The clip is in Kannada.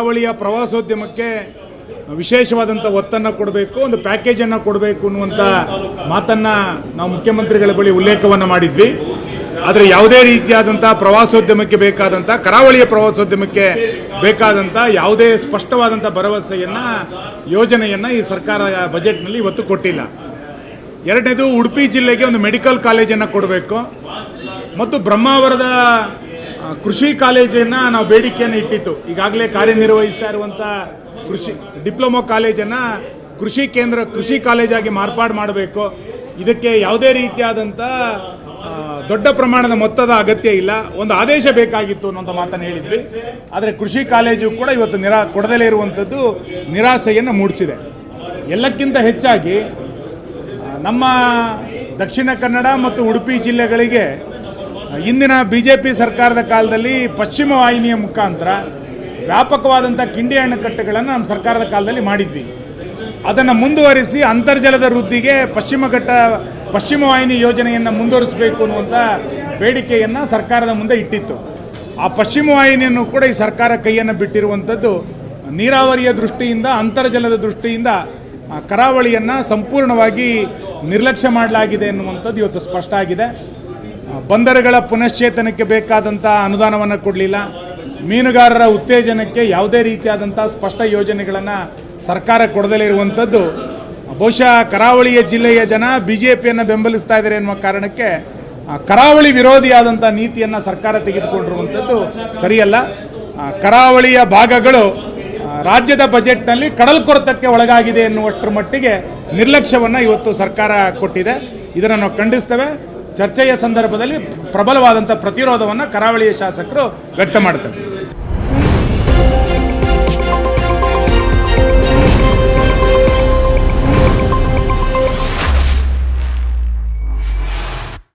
ಕರಾವಳಿಯ ಪ್ರವಾಸೋದ್ಯಮಕ್ಕೆ ವಿಶೇಷವಾದಂಥ ಒತ್ತನ್ನು ಕೊಡಬೇಕು, ಒಂದು ಪ್ಯಾಕೇಜನ್ನು ಕೊಡಬೇಕು ಅನ್ನುವಂಥ ಮಾತನ್ನು ನಾವು ಮುಖ್ಯಮಂತ್ರಿಗಳ ಬಳಿ ಉಲ್ಲೇಖವನ್ನು ಮಾಡಿದ್ವಿ. ಆದರೆ ಯಾವುದೇ ರೀತಿಯಾದಂಥ ಪ್ರವಾಸೋದ್ಯಮಕ್ಕೆ ಬೇಕಾದಂಥ, ಕರಾವಳಿಯ ಪ್ರವಾಸೋದ್ಯಮಕ್ಕೆ ಬೇಕಾದಂಥ ಯಾವುದೇ ಸ್ಪಷ್ಟವಾದಂಥ ಭರವಸೆಯನ್ನು, ಯೋಜನೆಯನ್ನು ಈ ಸರ್ಕಾರ ಬಜೆಟ್ನಲ್ಲಿ ಇವತ್ತು ಕೊಟ್ಟಿಲ್ಲ. ಎರಡನೇದು, ಉಡುಪಿ ಜಿಲ್ಲೆಗೆ ಒಂದು ಮೆಡಿಕಲ್ ಕಾಲೇಜನ್ನು ಕೊಡಬೇಕು ಮತ್ತು ಬ್ರಹ್ಮಾವರದ ಕೃಷಿ ಕಾಲೇಜನ್ನು ನಾವು ಬೇಡಿಕೆಯನ್ನು ಇಟ್ಟಿತ್ತು. ಈಗಾಗಲೇ ಕಾರ್ಯನಿರ್ವಹಿಸ್ತಾ ಇರುವಂಥ ಕೃಷಿ ಡಿಪ್ಲೊಮಾ ಕಾಲೇಜನ್ನು ಕೃಷಿ ಕಾಲೇಜಾಗಿ ಮಾರ್ಪಾಡು ಮಾಡಬೇಕು. ಇದಕ್ಕೆ ಯಾವುದೇ ರೀತಿಯಾದಂಥ ದೊಡ್ಡ ಪ್ರಮಾಣದ ಮೊತ್ತದ ಅಗತ್ಯ ಇಲ್ಲ, ಒಂದು ಆದೇಶ ಬೇಕಾಗಿತ್ತು ಅನ್ನೋಂಥ ಮಾತನ್ನು ಹೇಳಿದ್ವಿ. ಆದರೆ ಕೃಷಿ ಕಾಲೇಜು ಕೂಡ ಇವತ್ತು ಕೊಡದಲೇ ಇರುವಂಥದ್ದು ನಿರಾಸೆಯನ್ನು ಮೂಡಿಸಿದೆ. ಎಲ್ಲಕ್ಕಿಂತ ಹೆಚ್ಚಾಗಿ ನಮ್ಮ ದಕ್ಷಿಣ ಕನ್ನಡ ಮತ್ತು ಉಡುಪಿ ಜಿಲ್ಲೆಗಳಿಗೆ ಇಂದಿನ BJP ಸರ್ಕಾರದ ಕಾಲದಲ್ಲಿ ಪಶ್ಚಿಮ ವಾಹಿನಿಯ ಮುಖಾಂತರ ವ್ಯಾಪಕವಾದಂಥ ಕಿಂಡಿ ಅಣೆಕಟ್ಟುಗಳನ್ನು ನಮ್ಮ ಸರ್ಕಾರದ ಕಾಲದಲ್ಲಿ ಮಾಡಿದ್ವಿ. ಅದನ್ನು ಮುಂದುವರಿಸಿ ಅಂತರ್ಜಲದ ವೃದ್ಧಿಗೆ ಪಶ್ಚಿಮ ವಾಹಿನಿ ಯೋಜನೆಯನ್ನು ಮುಂದುವರಿಸಬೇಕು ಅನ್ನುವಂಥ ಬೇಡಿಕೆಯನ್ನು ಸರ್ಕಾರದ ಮುಂದೆ ಇಟ್ಟಿತ್ತು. ಆ ಪಶ್ಚಿಮ ವಾಹಿನಿಯನ್ನು ಕೂಡ ಈ ಸರ್ಕಾರ ಕೈಯನ್ನು ಬಿಟ್ಟಿರುವಂಥದ್ದು ನೀರಾವರಿಯ ದೃಷ್ಟಿಯಿಂದ, ಅಂತರ್ಜಲದ ದೃಷ್ಟಿಯಿಂದ ಕರಾವಳಿಯನ್ನು ಸಂಪೂರ್ಣವಾಗಿ ನಿರ್ಲಕ್ಷ್ಯ ಮಾಡಲಾಗಿದೆ ಎನ್ನುವಂಥದ್ದು ಇವತ್ತು ಸ್ಪಷ್ಟ ಆಗಿದೆ. ಬಂದರುಗಳ ಪುನಶ್ಚೇತನಕ್ಕೆ ಬೇಕಾದಂಥ ಅನುದಾನವನ್ನು ಕೊಡಲಿಲ್ಲ. ಮೀನುಗಾರರ ಉತ್ತೇಜನಕ್ಕೆ ಯಾವುದೇ ರೀತಿಯಾದಂಥ ಸ್ಪಷ್ಟ ಯೋಜನೆಗಳನ್ನು ಸರ್ಕಾರ ಕೊಡದಲೇ ಇರುವಂಥದ್ದು ಬಹುಶಃ ಕರಾವಳಿಯ ಜಿಲ್ಲೆಯ ಜನ BJPಯನ್ನು ಬೆಂಬಲಿಸ್ತಾ ಇದ್ದಾರೆ ಎನ್ನುವ ಕಾರಣಕ್ಕೆ ಕರಾವಳಿ ವಿರೋಧಿಯಾದಂಥ ನೀತಿಯನ್ನು ಸರ್ಕಾರ ತೆಗೆದುಕೊಂಡಿರುವಂಥದ್ದು ಸರಿಯಲ್ಲ. ಕರಾವಳಿಯ ಭಾಗಗಳು ರಾಜ್ಯದ ಬಜೆಟ್ನಲ್ಲಿ ಕಡಲ್ಕೊರೆತಕ್ಕೆ ಒಳಗಾಗಿದೆ ಎನ್ನುವಷ್ಟರ ಮಟ್ಟಿಗೆ ನಿರ್ಲಕ್ಷ್ಯವನ್ನು ಇವತ್ತು ಸರ್ಕಾರ ಕೊಟ್ಟಿದೆ. ಇದನ್ನು ನಾವು ಖಂಡಿಸ್ತೇವೆ. ಚರ್ಚೆಯ ಸಂದರ್ಭದಲ್ಲಿ ಪ್ರಬಲವಾದಂಥ ಪ್ರತಿರೋಧವನ್ನು ಕರಾವಳಿಯ ಶಾಸಕರು ವ್ಯಕ್ತ ಮಾಡ್ತಾರೆ.